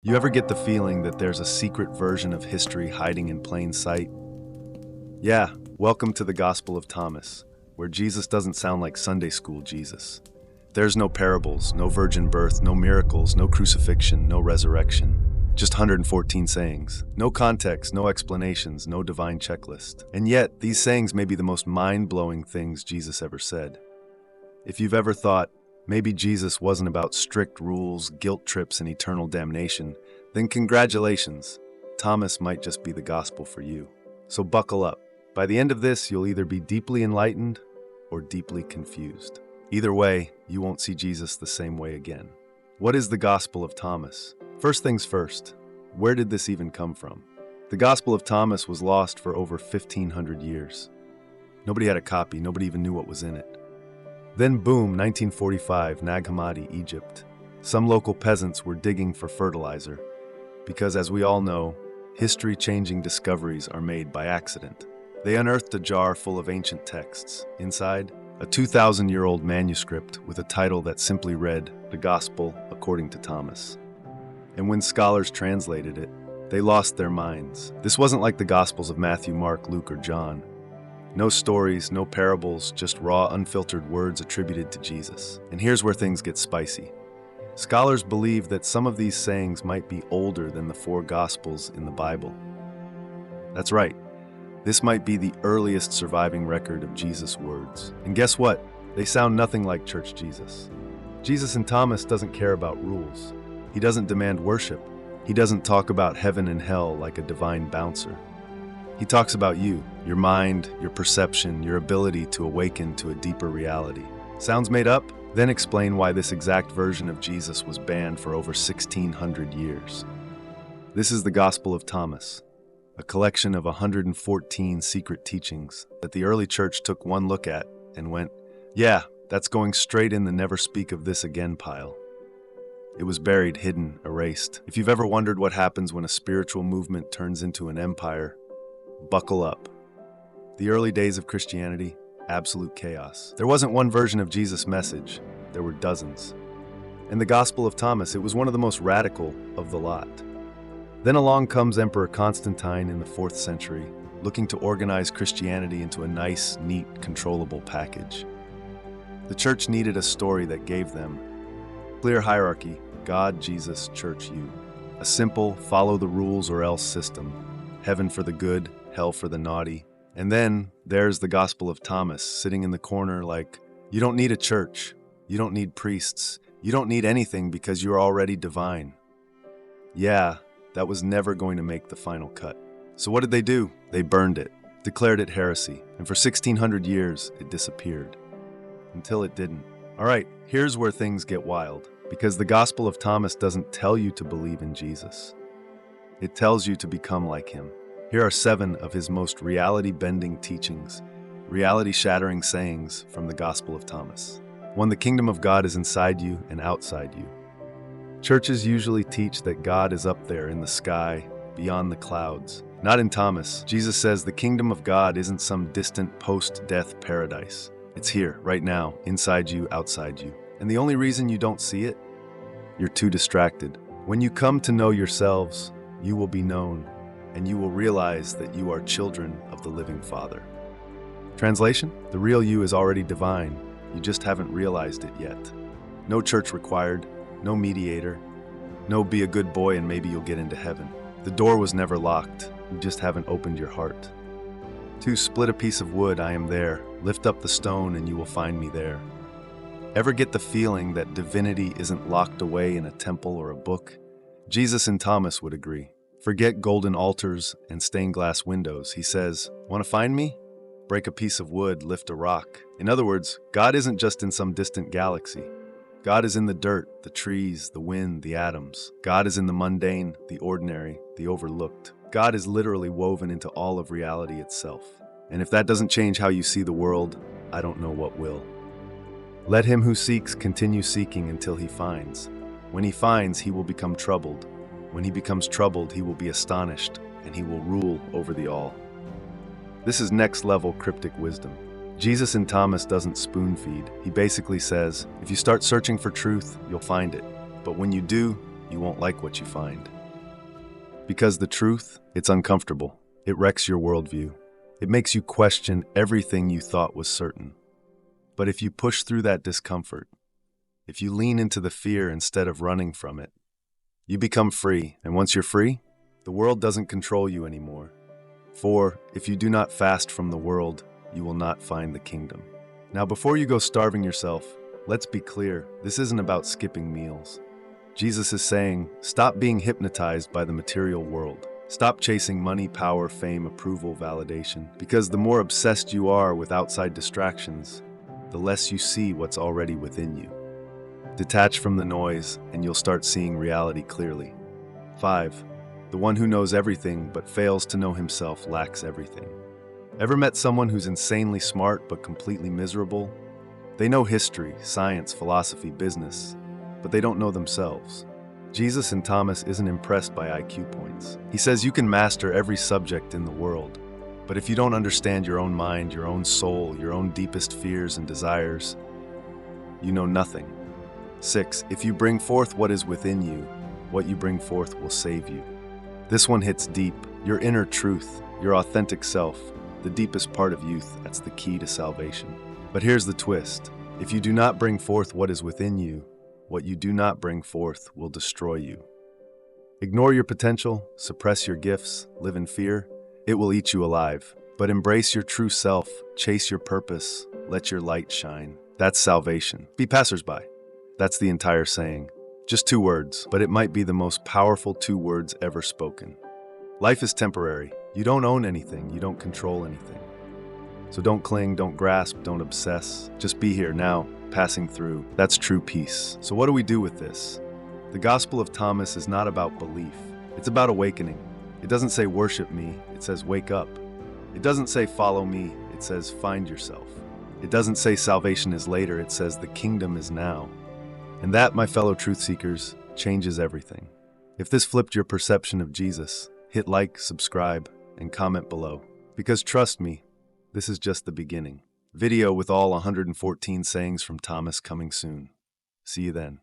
You ever get the feeling that there's a secret version of history hiding in plain sight? Yeah, welcome to the Gospel of Thomas, where Jesus doesn't sound like Sunday school Jesus. There's no parables, no virgin birth, no miracles, no crucifixion, no resurrection. Just 114 sayings. No context, no explanations, no divine checklist. And yet, these sayings may be the most mind-blowing things Jesus ever said. If you've ever thought, maybe Jesus wasn't about strict rules, guilt trips, and eternal damnation, then congratulations, Thomas might just be the gospel for you. So buckle up. By the end of this, you'll either be deeply enlightened or deeply confused. Either way, you won't see Jesus the same way again. What is the Gospel of Thomas? First things first, where did this even come from? The Gospel of Thomas was lost for over 1,500 years. Nobody had a copy, nobody even knew what was in it. Then boom, 1945, Nag Hammadi, Egypt. Some local peasants were digging for fertilizer, because as we all know, history-changing discoveries are made by accident. They unearthed a jar full of ancient texts. Inside, a 2,000-year-old manuscript with a title that simply read, The Gospel According to Thomas. And when scholars translated it, they lost their minds. This wasn't like the Gospels of Matthew, Mark, Luke, or John. No stories, no parables, just raw, unfiltered words attributed to Jesus. And here's where things get spicy. Scholars believe that some of these sayings might be older than the 4 Gospels in the Bible. That's right. This might be the earliest surviving record of Jesus' words. And guess what? They sound nothing like church Jesus. Jesus in Thomas doesn't care about rules. He doesn't demand worship. He doesn't talk about heaven and hell like a divine bouncer. He talks about you, your mind, your perception, your ability to awaken to a deeper reality. Sounds made up? Then explain why this exact version of Jesus was banned for over 1,600 years. This is the Gospel of Thomas, a collection of 114 secret teachings that the early church took one look at and went, yeah, that's going straight in the never speak of this again pile. It was buried, hidden, erased. If you've ever wondered what happens when a spiritual movement turns into an empire, buckle up. The early days of Christianity, absolute chaos. There wasn't one version of Jesus' message, there were dozens. And the Gospel of Thomas, it was one of the most radical of the lot. Then along comes Emperor Constantine in the 4th century, looking to organize Christianity into a nice, neat, controllable package. The church needed a story that gave them clear hierarchy, God, Jesus, church, you. A simple, follow the rules or else system. Heaven for the good, hell for the naughty. And then there's the Gospel of Thomas sitting in the corner like, you don't need a church, you don't need priests, you don't need anything because you're already divine. Yeah, that was never going to make the final cut. So what did they do? They burned it, declared it heresy, and for 1,600 years it disappeared. Until it didn't. All right, here's where things get wild, because the Gospel of Thomas doesn't tell you to believe in Jesus. It tells you to become like him. Here are 7 of his most reality-bending teachings, reality-shattering sayings from the Gospel of Thomas. 1. The kingdom of God is inside you and outside you. Churches usually teach that God is up there in the sky, beyond the clouds. Not in Thomas. Jesus says the kingdom of God isn't some distant post-death paradise. It's here, right now, inside you, outside you. And the only reason you don't see it? You're too distracted. When you come to know yourselves, you will be known, and you will realize that you are children of the living Father. Translation? The real you is already divine. You just haven't realized it yet. No church required, no mediator, no be a good boy and maybe you'll get into heaven. The door was never locked. You just haven't opened your heart. 2. Split a piece of wood, I am there. Lift up the stone and you will find me there. Ever get the feeling that divinity isn't locked away in a temple or a book? Jesus and Thomas would agree. Forget golden altars and stained glass windows. He says, want to find me? Break a piece of wood, lift a rock. In other words, God isn't just in some distant galaxy. God is in the dirt, the trees, the wind, the atoms. God is in the mundane, the ordinary, the overlooked. God is literally woven into all of reality itself. And if that doesn't change how you see the world, I don't know what will. Let him who seeks continue seeking until he finds. When he finds, he will become troubled. When he becomes troubled, he will be astonished, and he will rule over the all. This is next-level cryptic wisdom. Jesus in Thomas doesn't spoon-feed. He basically says, if you start searching for truth, you'll find it. But when you do, you won't like what you find. Because the truth, it's uncomfortable. It wrecks your worldview. It makes you question everything you thought was certain. But if you push through that discomfort, if you lean into the fear instead of running from it, you become free. And once you're free, the world doesn't control you anymore. For if you do not fast from the world, you will not find the kingdom. Now, before you go starving yourself, let's be clear, this isn't about skipping meals. Jesus is saying, stop being hypnotized by the material world. Stop chasing money, power, fame, approval, validation. Because the more obsessed you are with outside distractions, the less you see what's already within you. Detach from the noise, and you'll start seeing reality clearly. 5. The one who knows everything but fails to know himself lacks everything. Ever met someone who's insanely smart but completely miserable? They know history, science, philosophy, business, but they don't know themselves. Jesus in Thomas isn't impressed by IQ points. He says you can master every subject in the world, but if you don't understand your own mind, your own soul, your own deepest fears and desires, you know nothing. 6. If you bring forth what is within you, what you bring forth will save you. This one hits deep. Your inner truth, your authentic self, the deepest part of youth, that's the key to salvation. But here's the twist. If you do not bring forth what is within you, what you do not bring forth will destroy you. Ignore your potential, suppress your gifts, live in fear. It will eat you alive. But embrace your true self, chase your purpose, let your light shine. That's salvation. Be passersby. That's the entire saying. Just 2 words, but it might be the most powerful 2 words ever spoken. Life is temporary. You don't own anything. You don't control anything. So don't cling, don't grasp, don't obsess. Just be here now, passing through. That's true peace. So what do we do with this? The Gospel of Thomas is not about belief. It's about awakening. It doesn't say worship me. It says wake up. It doesn't say follow me. It says find yourself. It doesn't say salvation is later. It says the kingdom is now. And that, my fellow truth seekers, changes everything. If this flipped your perception of Jesus, hit like, subscribe, and comment below. Because trust me, this is just the beginning. Video with all 114 sayings from Thomas coming soon. See you then.